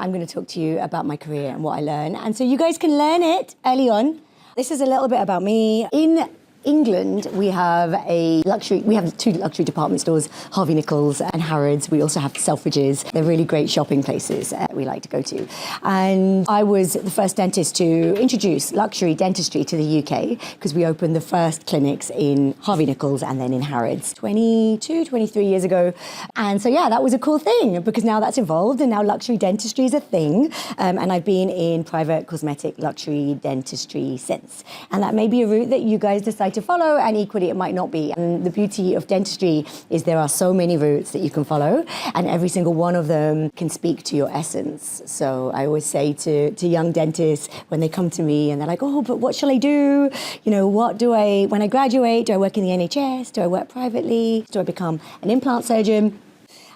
I'm going to talk to you about my career and what I learn. And so you guys can learn it early on. This is a little bit about me. In England, we have two luxury department stores, Harvey Nichols and Harrods. We also have Selfridges. They're really great shopping places we like to go to. And I was the first dentist to introduce luxury dentistry to the UK because we opened the first clinics in Harvey Nichols and then in Harrods 23 years ago. And so, yeah, that was a cool thing because now that's evolved and now luxury dentistry is a thing. And I've been in private cosmetic luxury dentistry since. And that may be a route that you guys decide to follow, and equally it might not be. And the beauty of dentistry is there are so many routes that you can follow, and every single one of them can speak to your essence. So I always say to young dentists when they come to me and they're like, oh, but what shall I do? You know, when I graduate, do I work in the NHS? Do I work privately? Do I become an implant surgeon?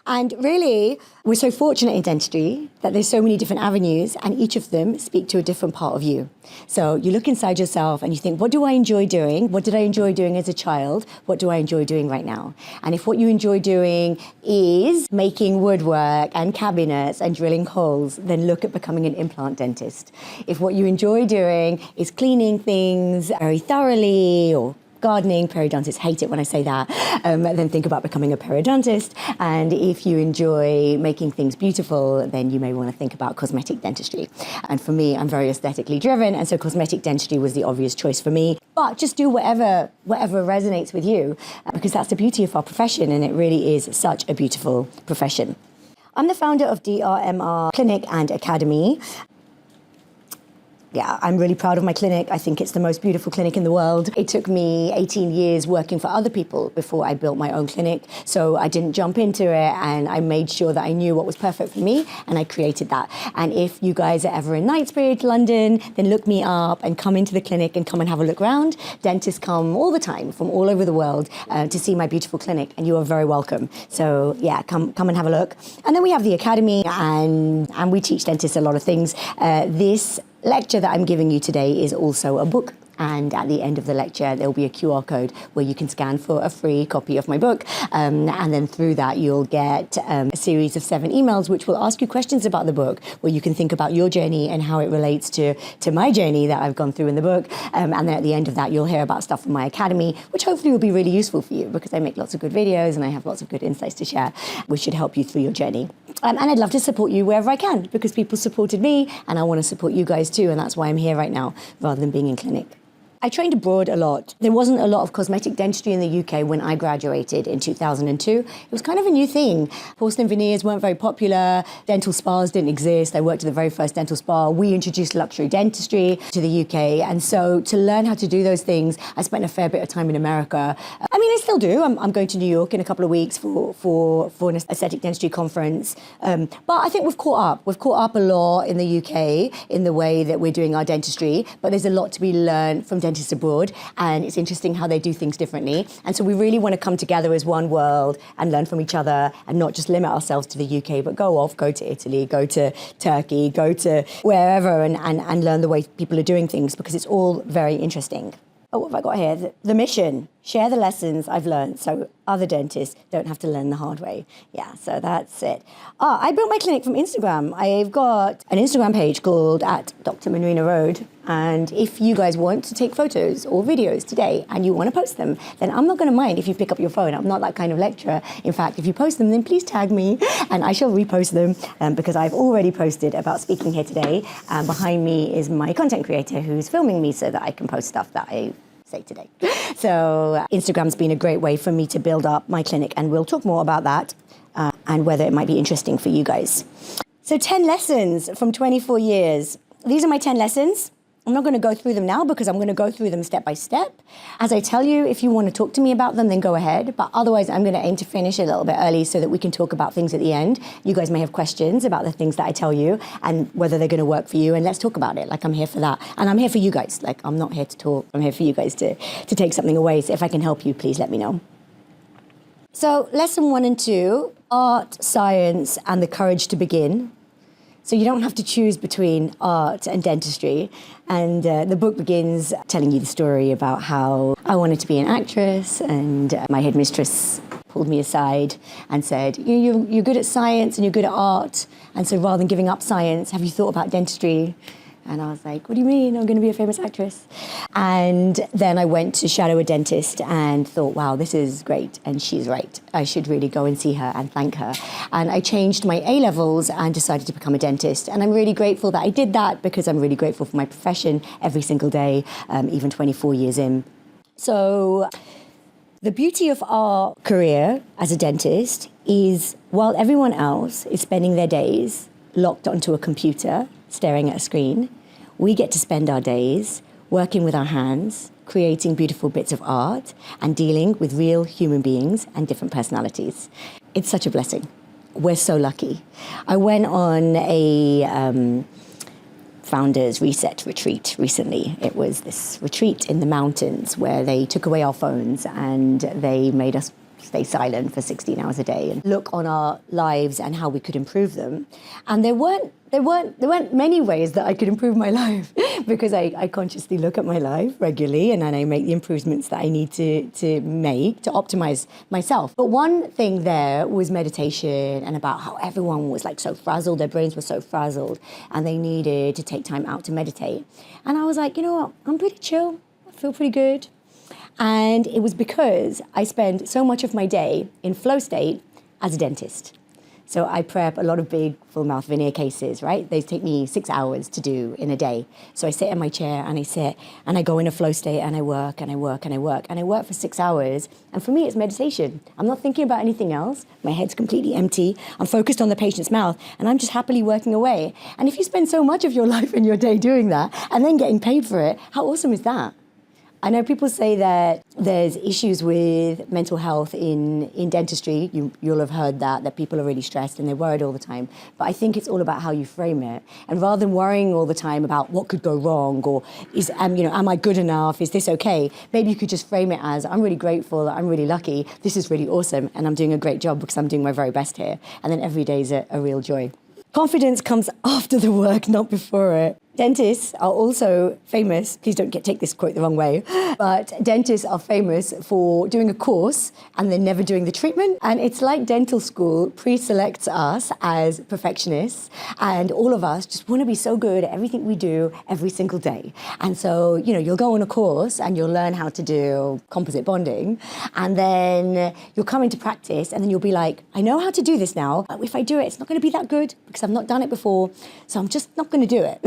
And really, we're so fortunate in dentistry that there's so many different avenues and each of them speak to a different part of you. So you look inside yourself and you think, what do I enjoy doing? What did I enjoy doing as a child? What do I enjoy doing right now? And if what you enjoy doing is making woodwork and cabinets and drilling holes, then look at becoming an implant dentist. If what you enjoy doing is cleaning things very thoroughly or gardening, periodontists hate it when I say that, then think about becoming a periodontist. And if you enjoy making things beautiful, then you may want to think about cosmetic dentistry. And for me, I'm very aesthetically driven, and so cosmetic dentistry was the obvious choice for me. But just do whatever resonates with you, because that's the beauty of our profession, and it really is such a beautiful profession. I'm the founder of DRMR Clinic and Academy. Yeah, I'm really proud of my clinic. I think it's the most beautiful clinic in the world. It took me 18 years working for other people before I built my own clinic. So I didn't jump into it, and I made sure that I knew what was perfect for me, and I created that. And if you guys are ever in Knightsbridge, London, then look me up and come into the clinic and come and have a look around. Dentists come all the time from all over the world to see my beautiful clinic, and you are very welcome. So yeah, come and have a look. And then we have the academy, and we teach dentists a lot of things. This lecture that I'm giving you today is also a book. And at the end of the lecture, there'll be a QR code where you can scan for a free copy of my book. And then through that, you'll get a series of 7 emails, which will ask you questions about the book, where you can think about your journey and how it relates to my journey that I've gone through in the book. And then at the end of that, you'll hear about stuff from my academy, which hopefully will be really useful for you because I make lots of good videos and I have lots of good insights to share, which should help you through your journey. And I'd love to support you wherever I can because people supported me and I want to support you guys too. And that's why I'm here right now rather than being in clinic. I trained abroad a lot. There wasn't a lot of cosmetic dentistry in the UK when I graduated in 2002. It was kind of a new thing. Porcelain veneers weren't very popular. Dental spas didn't exist. I worked at the very first dental spa. We introduced luxury dentistry to the UK. And so to learn how to do those things, I spent a fair bit of time in America. I mean, I still do. I'm going to New York in a couple of weeks for an aesthetic dentistry conference. But I think we've caught up. We've caught up a lot in the UK in the way that we're doing our dentistry. But there's a lot to be learned from dentists abroad, and it's interesting how they do things differently. And so we really want to come together as one world and learn from each other and not just limit ourselves to the UK, but go to Italy, go to Turkey, go to wherever and learn the way people are doing things because it's all very interesting. Oh, what have I got here? The mission. Share the lessons I've learned so other dentists don't have to learn the hard way. Yeah, so that's it. I built my clinic from Instagram. I've got an Instagram page called @Dr. Manrina Rhode. And if you guys want to take photos or videos today and you want to post them, then I'm not going to mind if you pick up your phone. I'm not that kind of lecturer. In fact, if you post them, then please tag me and I shall repost them because I've already posted about speaking here today. And behind me is my content creator who's filming me so that I can post stuff that I say today. So Instagram's been a great way for me to build up my clinic, and we'll talk more about that and whether it might be interesting for you guys. So 10 lessons from 24 years. These are my 10 lessons. I'm not going to go through them now because I'm going to go through them step by step. As I tell you, if you want to talk to me about them, then go ahead. But otherwise, I'm going to aim to finish a little bit early so that we can talk about things at the end. You guys may have questions about the things that I tell you and whether they're going to work for you. And let's talk about it. Like, I'm here for that. And I'm here for you guys. Like, I'm not here to talk. I'm here for you guys to take something away. So if I can help you, please let me know. So lesson 1 and 2, art, science, and the courage to begin. So you don't have to choose between art and dentistry. And the book begins telling you the story about how I wanted to be an actress and my headmistress pulled me aside and said, you're good at science and you're good at art, and so rather than giving up science, have you thought about dentistry? And I was like, what do you mean? I'm going to be a famous actress. And then I went to shadow a dentist and thought, wow, this is great. And she's right. I should really go and see her and thank her. And I changed my A-levels and decided to become a dentist. And I'm really grateful that I did that, because I'm really grateful for my profession every single day, even 24 years in. So the beauty of our career as a dentist is, while everyone else is spending their days locked onto a computer, staring at a screen, we get to spend our days working with our hands, creating beautiful bits of art, and dealing with real human beings and different personalities. It's such a blessing. We're so lucky. I went on a Founders Reset retreat recently. It was this retreat in the mountains where they took away our phones and they made us stay silent for 16 hours a day and look on our lives and how we could improve them. And there weren't many ways that I could improve my life, because I consciously look at my life regularly and then I make the improvements that I need to make to optimize myself. But one thing there was meditation, and about how everyone was like so frazzled, their brains were so frazzled, and they needed to take time out to meditate. And I was like, you know what, I'm pretty chill, I feel pretty good. And it was because I spend so much of my day in flow state as a dentist. So I prep a lot of big full mouth veneer cases, right? They take me 6 hours to do in a day. So I sit in my chair and I sit and I go in a flow state and I work and I work and I work and I work for 6 hours. And for me, it's meditation. I'm not thinking about anything else. My head's completely empty. I'm focused on the patient's mouth and I'm just happily working away. And if you spend so much of your life in your day doing that and then getting paid for it, how awesome is that? I know people say that there's issues with mental health in dentistry. You'll have heard that people are really stressed and they're worried all the time. But I think it's all about how you frame it. And rather than worrying all the time about what could go wrong, or am I good enough? Is this okay? Maybe you could just frame it as, I'm really grateful, I'm really lucky, this is really awesome, and I'm doing a great job because I'm doing my very best here. And then every day is a real joy. Confidence comes after the work, not before it. Dentists are also famous, please don't take this quote the wrong way, but dentists are famous for doing a course and then never doing the treatment. And it's like dental school pre-selects us as perfectionists, and all of us just want to be so good at everything we do every single day. And so, you'll go on a course and you'll learn how to do composite bonding, and then you'll come into practice and then you'll be like, I know how to do this now, but if I do it, it's not going to be that good because I've not done it before, so I'm just not going to do it.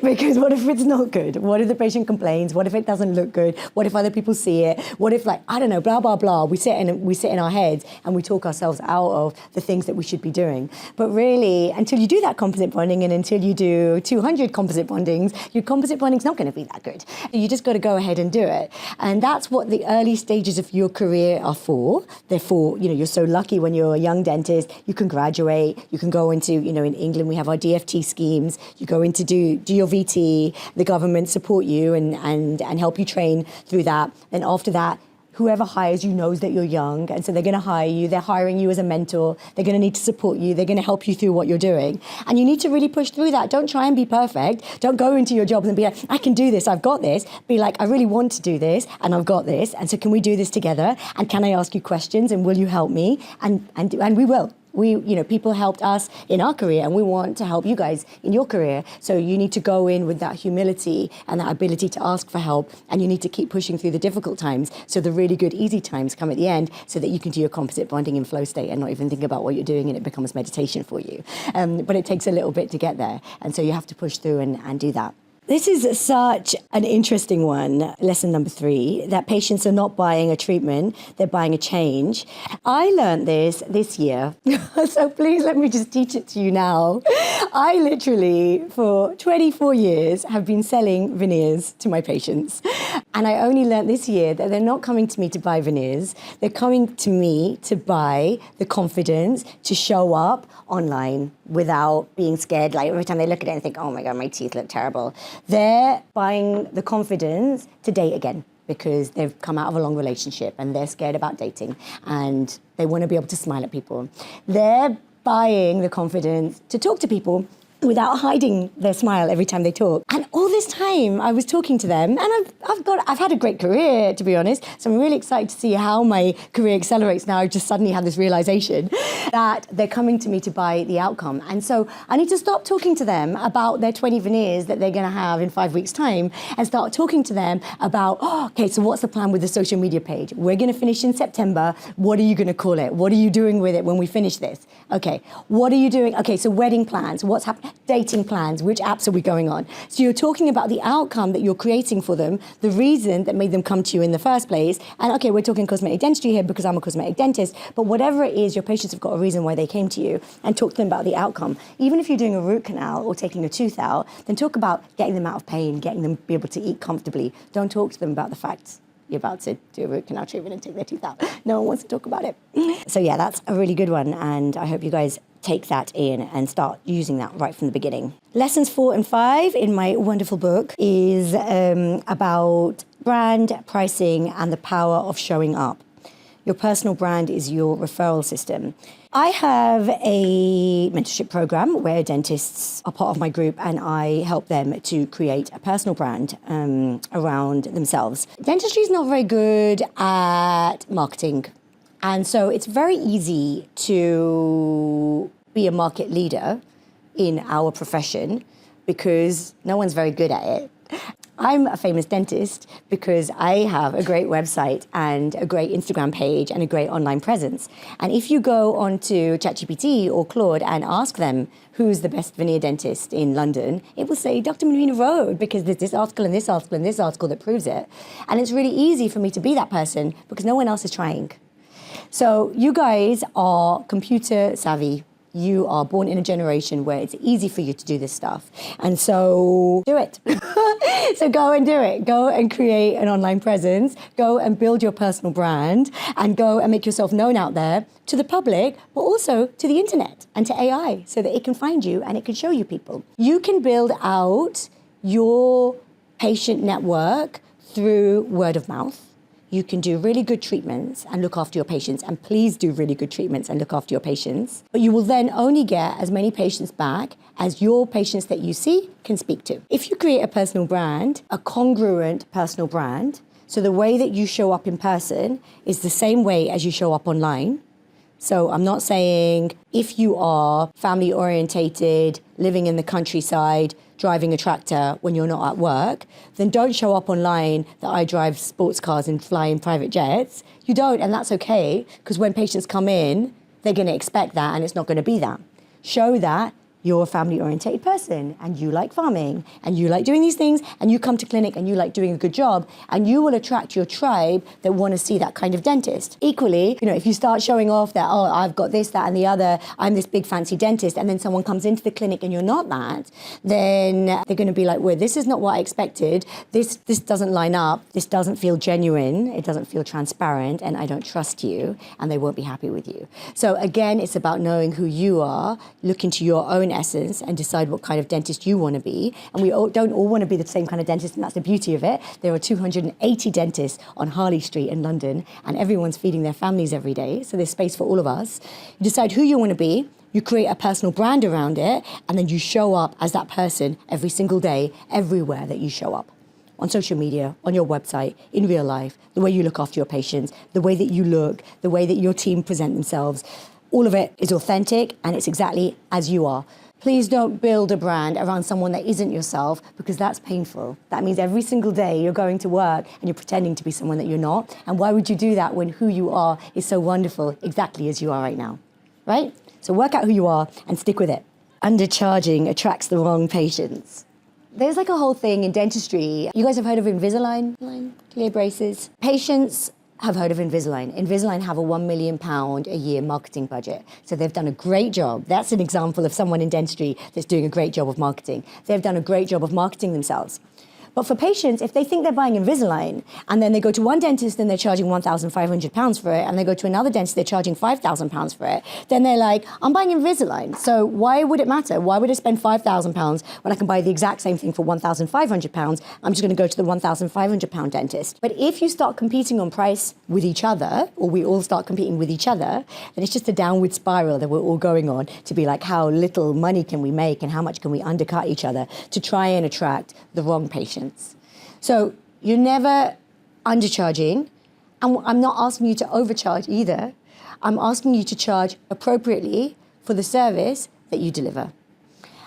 Because what if it's not good? What if the patient complains? What if it doesn't look good? What if other people see it? What if, I don't know, blah, blah, blah. We sit in our heads and we talk ourselves out of the things that we should be doing. But really, until you do that composite bonding and until you do 200 composite bondings, your composite bonding's not going to be that good. You just got to go ahead and do it. And that's what the early stages of your career are for. Therefore, you're so lucky when you're a young dentist, you can graduate, you can go into, in England we have our DFT schemes, you go into do your VT, the government support you and help you train through that. And after that, whoever hires you knows that you're young, and so they're going to hire you. They're hiring you as a mentor. They're going to need to support you. They're going to help you through what you're doing. And you need to really push through that. Don't try and be perfect. Don't go into your jobs and be like, I can do this, I've got this. Be like, I really want to do this, and I've got this, and so can we do this together? And can I ask you questions, and will you help me? And we will. People helped us in our career, and we want to help you guys in your career. So you need to go in with that humility and that ability to ask for help, and you need to keep pushing through the difficult times so the really good, easy times come at the end, so that you can do your composite bonding in flow state and not even think about what you're doing, and it becomes meditation for you. But it takes a little bit to get there, and so you have to push through and do that. This is such an interesting one, lesson number 3, that patients are not buying a treatment, they're buying a change. I learned this year, so please let me just teach it to you now. I literally, for 24 years, have been selling veneers to my patients. And I only learned this year that they're not coming to me to buy veneers, they're coming to me to buy the confidence to show up online without being scared. Like every time they look at it and think, oh my God, my teeth look terrible. They're buying the confidence to date again because they've come out of a long relationship and they're scared about dating and they want to be able to smile at people. They're buying the confidence to talk to people without hiding their smile every time they talk. And all this time I was talking to them, and I've had a great career, to be honest. So I'm really excited to see how my career accelerates now. I've just suddenly had this realization that they're coming to me to buy the outcome. And so I need to stop talking to them about their 20 veneers that they're going to have in 5 weeks' time and start talking to them about, okay, so what's the plan with the social media page? We're going to finish in September. What are you going to call it? What are you doing with it when we finish this? Okay, what are you doing? Okay, so wedding plans, what's happening? Dating plans, which apps are we going on? So you're talking about the outcome that you're creating for them, the reason that made them come to you in the first place. And okay, we're talking cosmetic dentistry here because I'm a cosmetic dentist, but whatever it is, your patients have got a reason why they came to you, and talk to them about the outcome. Even if you're doing a root canal or taking a tooth out, then talk about getting them out of pain, getting them be able to eat comfortably. Don't talk to them about the fact you're about to do a root canal treatment and take their teeth out. No one wants to talk about it. So yeah, that's a really good one, and I hope you guys take that in and start using that right from the beginning. Lessons 4 and 5 in my wonderful book is about brand, pricing, and the power of showing up. Your personal brand is your referral system. I have a mentorship program where dentists are part of my group, and I help them to create a personal brand around themselves. Dentistry is not very good at marketing. And so it's very easy to be a market leader in our profession because no one's very good at it. I'm a famous dentist because I have a great website and a great Instagram page and a great online presence. And if you go onto ChatGPT or Claude and ask them who's the best veneer dentist in London, it will say Dr. Manrina Rhode, because there's this article and this article and this article that proves it. And it's really easy for me to be that person because no one else is trying. So you guys are computer savvy. You are born in a generation where it's easy for you to do this stuff. And so do it. So go and do it. Go and create an online presence. Go and build your personal brand, and go and make yourself known out there to the public, but also to the internet and to AI so that it can find you and it can show you people. You can build out your patient network through word of mouth. You can do really good treatments and look after your patients, and please do really good treatments and look after your patients. But you will then only get as many patients back as your patients that you see can speak to. If you create a personal brand, a congruent personal brand, so the way that you show up in person is the same way as you show up online. So I'm not saying if you are family orientated, living in the countryside, driving a tractor when you're not at work, then don't show up online that I drive sports cars and fly in private jets. You don't, and that's okay, because when patients come in, they're going to expect that, and it's not going to be that. Show that you're a family-orientated person, and you like farming, and you like doing these things, and you come to clinic and you like doing a good job, and you will attract your tribe that want to see that kind of dentist. Equally, if you start showing off that, oh, I've got this, that, and the other, I'm this big fancy dentist, and then someone comes into the clinic and you're not that, then they're going to be like, well, this is not what I expected. This doesn't line up. This doesn't feel genuine. It doesn't feel transparent, and I don't trust you, and they won't be happy with you. So again, it's about knowing who you are, look into your own essence, and decide what kind of dentist you want to be. And we don't all want to be the same kind of dentist, and that's the beauty of it. There are 280 dentists on Harley Street in London, and everyone's feeding their families every day, so there's space for all of us. You decide who you want to be, you create a personal brand around it, and then you show up as that person every single day, everywhere that you show up. On social media, on your website, in real life, the way you look after your patients, the way that you look, the way that your team present themselves. All of it is authentic, and it's exactly as you are. Please don't build a brand around someone that isn't yourself, because that's painful. That means every single day you're going to work and you're pretending to be someone that you're not. And why would you do that when who you are is so wonderful, exactly as you are right now, right? So work out who you are and stick with it. Undercharging attracts the wrong patients. There's like a whole thing in dentistry. You guys have heard of Invisalign, clear braces? Patients have heard of Invisalign. Invisalign have a £1 million a year marketing budget. So they've done a great job. That's an example of someone in dentistry that's doing a great job of marketing. They've done a great job of marketing themselves. But for patients, if they think they're buying Invisalign and then they go to one dentist and they're charging £1,500 for it, and they go to another dentist, they're charging £5,000 for it, then they're like, I'm buying Invisalign. So why would it matter? Why would I spend £5,000 when I can buy the exact same thing for £1,500? I'm just going to go to the £1,500 dentist. But if you start competing on price with each other, or we all start competing with each other, then it's just a downward spiral that we're all going on to be like, how little money can we make and how much can we undercut each other to try and attract the wrong patients. So you're never undercharging, and I'm not asking you to overcharge either. I'm asking you to charge appropriately for the service that you deliver.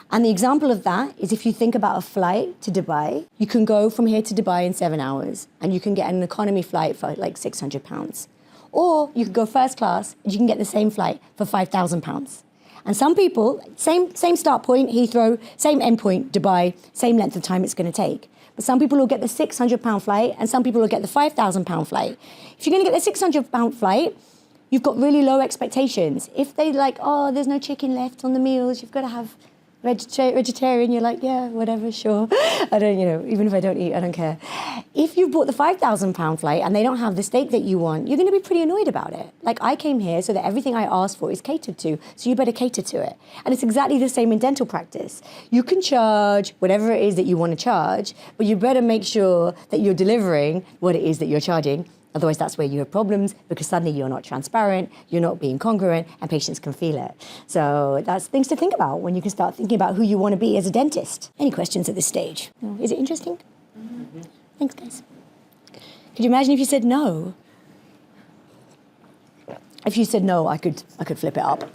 And the example of that is if you think about a flight to Dubai, you can go from here to Dubai in 7 hours and you can get an economy flight for like £600. Or you can go first class and you can get the same flight for £5,000. And some people, same start point, Heathrow, same end point, Dubai, same length of time it's going to take. But some people will get the £600 flight and some people will get the £5,000 flight. If you're going to get the £600 flight, you've got really low expectations. If they like, oh, there's no chicken left on the meals, you've got to have vegetarian, you're like, yeah, whatever, sure. I don't, even if I don't eat, I don't care. If you've bought the £5,000 flight and they don't have the steak that you want, you're going to be pretty annoyed about it. Like, I came here so that everything I asked for is catered to, so you better cater to it. And it's exactly the same in dental practice. You can charge whatever it is that you want to charge, but you better make sure that you're delivering what it is that you're charging. Otherwise, that's where you have problems, because suddenly you're not transparent, you're not being congruent, and patients can feel it. So that's things to think about when you can start thinking about who you want to be as a dentist. Any questions at this stage? Is it interesting? Mm-hmm. Thanks, guys. Could you imagine if you said no? If you said no, I could flip it up.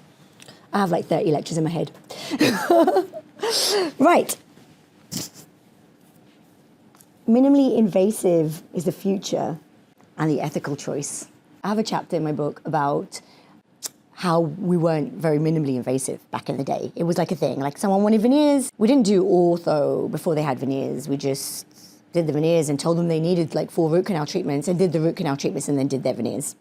I have like 30 lectures in my head. Right. Minimally invasive is the future and the ethical choice. I have a chapter in my book about how we weren't very minimally invasive back in the day. It was like a thing, like someone wanted veneers. We didn't do ortho before they had veneers. We just did the veneers and told them they needed like 4 root canal treatments and did the root canal treatments and then did their veneers.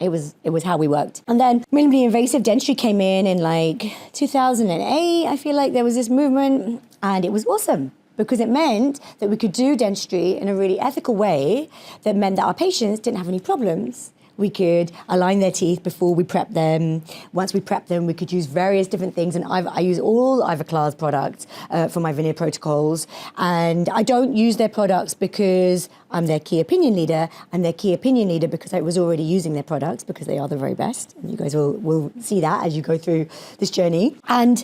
It was how we worked. And then minimally invasive dentistry came in like 2008. I feel like there was this movement and it was awesome, because it meant that we could do dentistry in a really ethical way that meant that our patients didn't have any problems. We could align their teeth before we prep them. Once we prep them, we could use various different things. And I use all Ivoclar's products for my veneer protocols. And I don't use their products because I'm their key opinion leader. I'm their key opinion leader because I was already using their products, because they are the very best. And you guys will see that as you go through this journey. And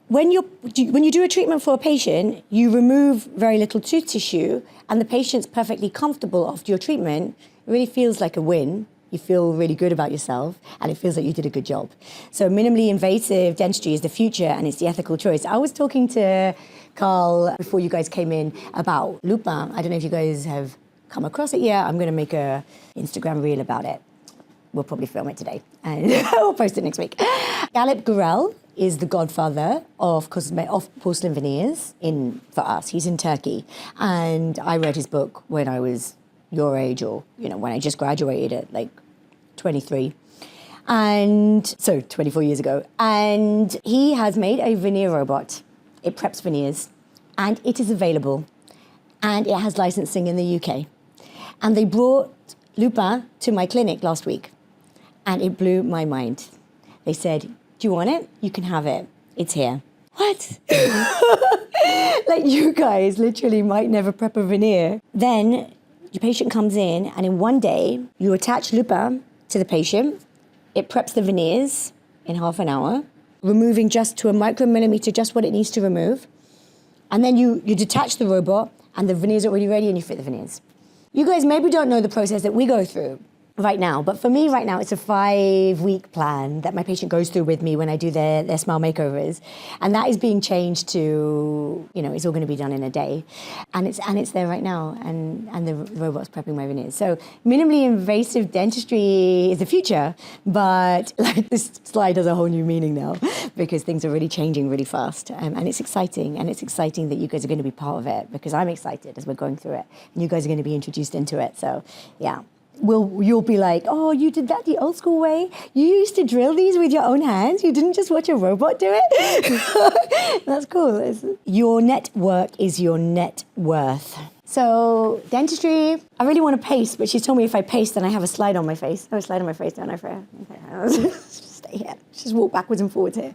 when you do a treatment for a patient, you remove very little tooth tissue and the patient's perfectly comfortable after your treatment. It really feels like a win. You feel really good about yourself and it feels like you did a good job. So minimally invasive dentistry is the future and it's the ethical choice. I was talking to Carl before you guys came in about Lupin. I don't know if you guys have come across it yet. I'm going to make a Instagram reel about it. We'll probably film it today and we'll post it next week. Galip Gürel is the godfather of porcelain veneers for us. He's in Turkey. And I read his book when I was your age, or when I just graduated at like 23. And so 24 years ago. And he has made a veneer robot. It preps veneers and it is available and it has licensing in the UK. And they brought Lupin to my clinic last week and it blew my mind. They said, do you want it? You can have it. It's here. What? Like, you guys literally might never prep a veneer. Then your patient comes in and in one day you attach Lupin to the patient. It preps the veneers in half an hour, removing just to a micromillimeter just what it needs to remove. And then you detach the robot and the veneers are already ready and you fit the veneers. You guys maybe don't know the process that we go through right now, but for me right now, it's a 5-week plan that my patient goes through with me when I do their smile makeovers. And that is being changed to, it's all going to be done in a day. And it's there right now, and the robot's prepping my veneers. So minimally invasive dentistry is the future, but like this slide has a whole new meaning now because things are really changing really fast. And it's exciting, and it's exciting that you guys are going to be part of it, because I'm excited as we're going through it. And you guys are going to be introduced into it, so yeah. You'll be like, oh, you did that the old school way? You used to drill these with your own hands? You didn't just watch a robot do it? That's cool. Your network is your net worth. So dentistry, I really want to pace, but she's told me if I pace, then I have a slide on my face. I have a slide on my face, don't I, Freya? Okay, I'll just stay here. Just walk backwards and forwards here.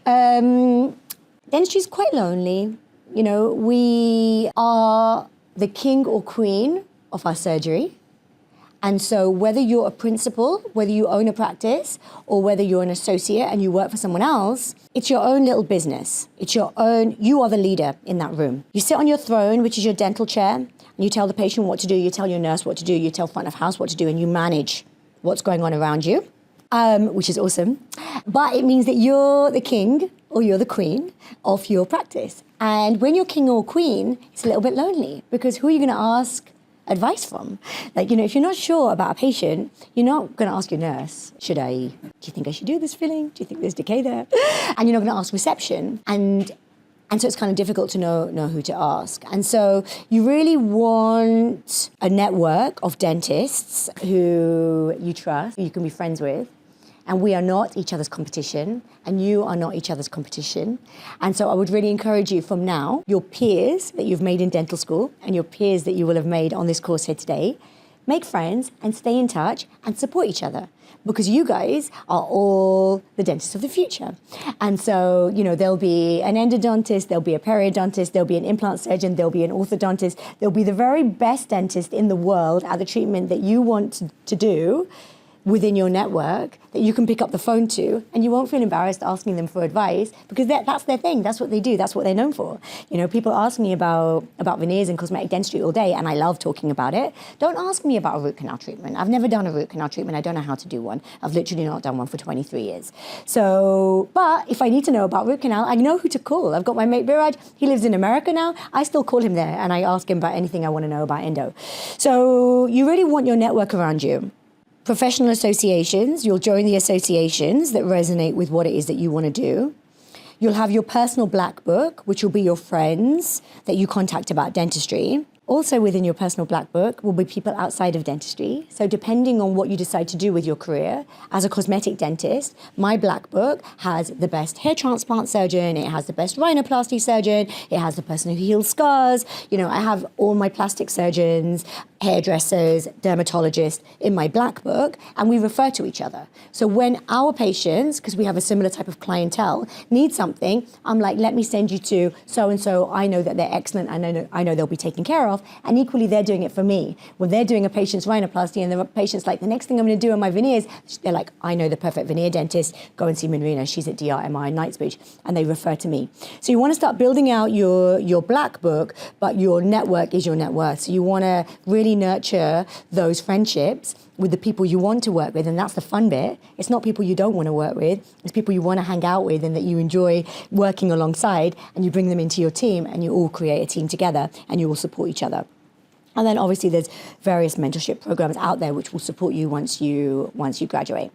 Dentistry is quite lonely. You know, we are the king or queen of our surgery. And so whether you're a principal, whether you own a practice, or whether you're an associate and you work for someone else, it's your own little business. It's your own, you are the leader in that room. You sit on your throne, which is your dental chair, and you tell the patient what to do, you tell your nurse what to do, you tell front of house what to do, and you manage what's going on around you, which is awesome. But it means that you're the king or you're the queen of your practice. And when you're king or queen, it's a little bit lonely, because who are you going to ask advice from? Like, you know, if you're not sure about a patient, you're not going to ask your nurse, do you think I should do this filling? Do you think there's decay there? And you're not going to ask reception. And so it's kind of difficult to know who to ask. And so you really want a network of dentists who you trust, who you can be friends with. And we are not each other's competition, and you are not each other's competition. And so I would really encourage you from now, your peers that you've made in dental school and your peers that you will have made on this course here today, make friends and stay in touch and support each other, because you guys are all the dentists of the future. And so, you know, there'll be an endodontist, there'll be a periodontist, there'll be an implant surgeon, there'll be an orthodontist, there'll be the very best dentist in the world at the treatment that you want to do within your network, that you can pick up the phone to, and you won't feel embarrassed asking them for advice, because that's their thing, that's what they do, that's what they're known for. You know, people ask me about veneers and cosmetic dentistry all day, and I love talking about it. Don't ask me about a root canal treatment. I've never done a root canal treatment, I don't know how to do one. I've literally not done one for 23 years. So, but if I need to know about root canal, I know who to call. I've got my mate Biraj, he lives in America now, I still call him there, and I ask him about anything I want to know about endo. So you really want your network around you. Professional associations, you'll join the associations that resonate with what it is that you want to do. You'll have your personal black book, which will be your friends that you contact about dentistry. Also within your personal black book will be people outside of dentistry. So depending on what you decide to do with your career, as a cosmetic dentist, my black book has the best hair transplant surgeon, it has the best rhinoplasty surgeon, it has the person who heals scars. You know, I have all my plastic surgeons, hairdressers, dermatologists in my black book, and we refer to each other. So when our patients, because we have a similar type of clientele, need something, I'm like, let me send you to so-and-so, I know that they're excellent, I know they'll be taken care of, and equally they're doing it for me. When they're doing a patient's rhinoplasty and the patient's like, the next thing I'm gonna do on my veneers, they're like, I know the perfect veneer dentist, go and see Manrina, she's at DRMR in Knightsbridge, and they refer to me. So you wanna start building out your black book, but your network is your net worth. So you wanna really nurture those friendships with the people you want to work with, and that's the fun bit. It's not people you don't want to work with, it's people you want to hang out with and that you enjoy working alongside, and you bring them into your team and you all create a team together and you all support each other. And then obviously there's various mentorship programs out there which will support you once you graduate.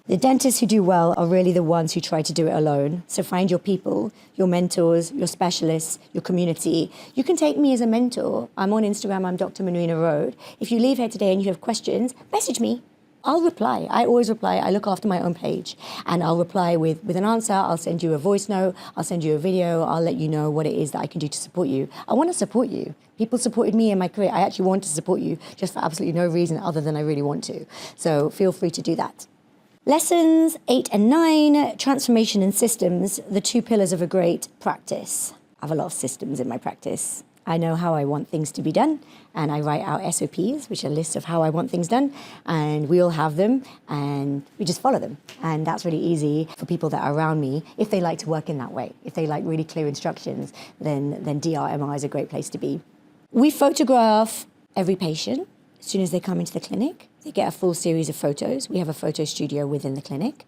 The dentists who do well are really the ones who try to do it alone. So find your people, your mentors, your specialists, your community. You can take me as a mentor. I'm on Instagram, I'm Dr. Manrina Rhode. If you leave here today and you have questions, message me. I'll reply. I always reply. I look after my own page, and I'll reply with an answer. I'll send you a voice note. I'll send you a video. I'll let you know what it is that I can do to support you. I want to support you. People supported me in my career. I actually want to support you just for absolutely no reason other than I really want to. So feel free to do that. Lessons 8 and 9, transformation and systems, the 2 pillars of a great practice. I have a lot of systems in my practice. I know how I want things to be done, and I write out SOPs, which are lists of how I want things done, and we all have them, and we just follow them. And that's really easy for people that are around me, if they like to work in that way. If they like really clear instructions, then DRMR is a great place to be. We photograph every patient as soon as they come into the clinic. They get a full series of photos. We have a photo studio within the clinic.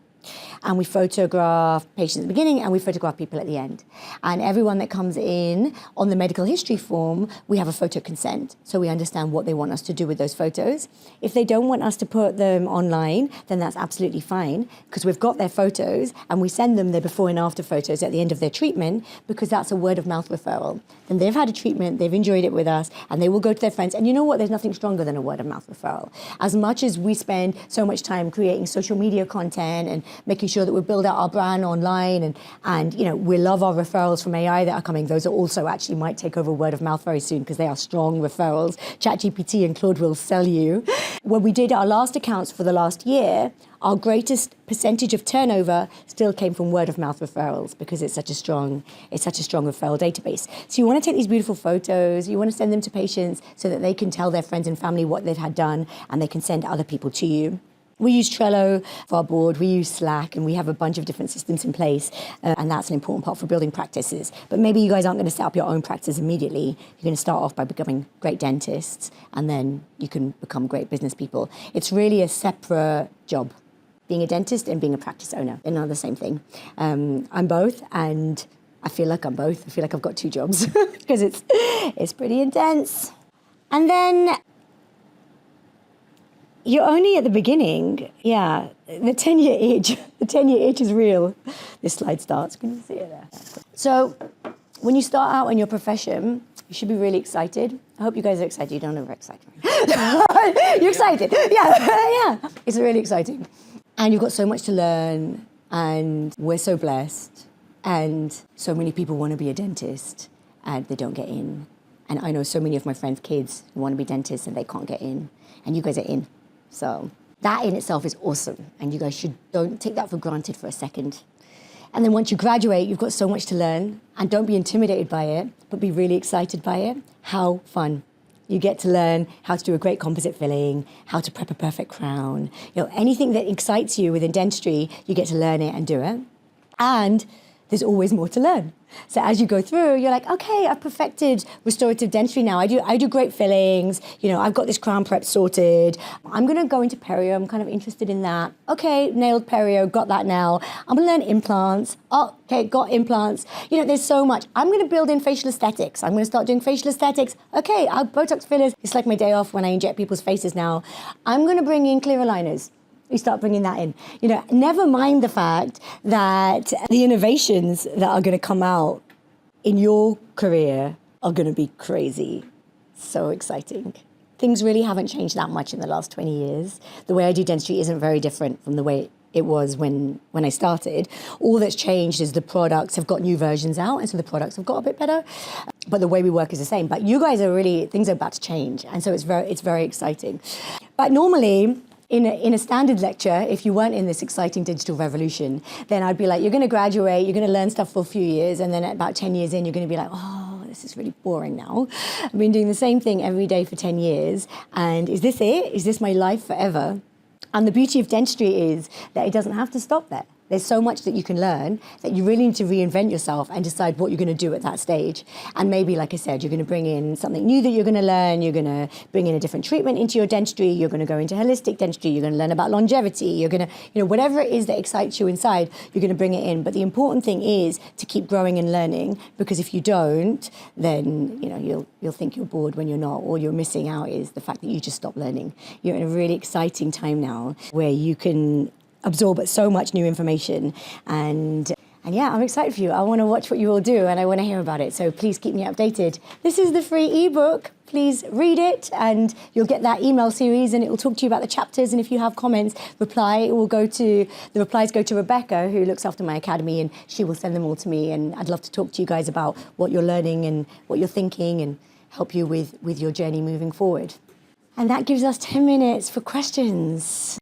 And we photograph patients at the beginning and we photograph people at the end. And everyone that comes in on the medical history form, we have a photo consent. So we understand what they want us to do with those photos. If they don't want us to put them online, then that's absolutely fine, because we've got their photos and we send them their before and after photos at the end of their treatment, because that's a word of mouth referral. And they've had a treatment, they've enjoyed it with us, and they will go to their friends. And you know what? There's nothing stronger than a word of mouth referral. As much as we spend so much time creating social media content and making sure that we build out our brand online, and you know, we love our referrals from AI that are coming. Those are also actually might take over word of mouth very soon because they are strong referrals. ChatGPT and Claude will sell you. When we did our last accounts for the last year, our greatest percentage of turnover still came from word of mouth referrals because it's such a strong referral database. So you want to take these beautiful photos, you want to send them to patients so that they can tell their friends and family what they've had done, and they can send other people to you. We use Trello for our board, we use Slack, and we have a bunch of different systems in place, and that's an important part for building practices. But maybe you guys aren't going to set up your own practice immediately. You're going to start off by becoming great dentists, and then you can become great business people. It's really a separate job. Being a dentist and being a practice owner, they're not the same thing. I'm both, and I feel like I'm both. I feel like I've got two jobs because it's pretty intense. And then you're only at the beginning. Yeah, the 10-year itch. The 10-year itch is real. This slide starts. Can you see it there? So when you start out in your profession, you should be really excited. I hope you guys are excited. You don't overexcite me. You're excited. Yeah. It's really exciting. And you've got so much to learn, and we're so blessed. And so many people want to be a dentist, and they don't get in. And I know so many of my friends' kids who want to be dentists, and they can't get in. And you guys are in. So that in itself is awesome, and you guys don't take that for granted for a second. And then once you graduate, you've got so much to learn, and don't be intimidated by it, but be really excited by it. How fun. You get to learn how to do a great composite filling, how to prep a perfect crown. You know, anything that excites you within dentistry, you get to learn it and do it. And there's always more to learn. So as you go through, you're like, okay, I've perfected restorative dentistry now. I do great fillings. You know, I've got this crown prep sorted. I'm going to go into perio. I'm kind of interested in that. Okay, nailed perio, got that now. I'm going to learn implants. Oh, okay, got implants. You know, there's so much. I'm going to build in facial aesthetics. I'm going to start doing facial aesthetics. Okay, I'll Botox fillers. It's like my day off when I inject people's faces now. I'm going to bring in clear aligners. You start bringing that in. You know, never mind the fact that the innovations that are going to come out in your career are going to be crazy. So exciting. Things really haven't changed that much in the last 20 years. The way I do dentistry isn't very different from the way it was when I started. All that's changed is the products have got new versions out, and so the products have got a bit better. But the way we work is the same. But you guys are really, things are about to change, and so it's very exciting. But normally, in a standard lecture, if you weren't in this exciting digital revolution, then I'd be like, you're going to graduate, you're going to learn stuff for a few years, and then at about 10 years in, you're going to be like, oh, this is really boring now. I've been doing the same thing every day for 10 years, and is this it? Is this my life forever? And the beauty of dentistry is that it doesn't have to stop there. There's so much that you can learn that you really need to reinvent yourself and decide what you're going to do at that stage. And maybe, like I said, you're going to bring in something new that you're going to learn. You're going to bring in a different treatment into your dentistry. You're going to go into holistic dentistry. You're going to learn about longevity. You're going to, you know, whatever it is that excites you inside, you're going to bring it in. But the important thing is to keep growing and learning, because if you don't, then, you know, you'll think you're bored when you're not. All you're missing out is the fact that you just stopped learning. You're in a really exciting time now where you can absorb so much new information, and yeah, I'm excited for you. I want to watch what you all do, and I want to hear about it, so please keep me updated. This is the free ebook. Please read it, and you'll get that email series, and it will talk to you about the chapters, and if you have comments, the replies go to Rebecca, who looks after my academy, and she will send them all to me, and I'd love to talk to you guys about what you're learning and what you're thinking, and help you with your journey moving forward. And that gives us 10 minutes for questions.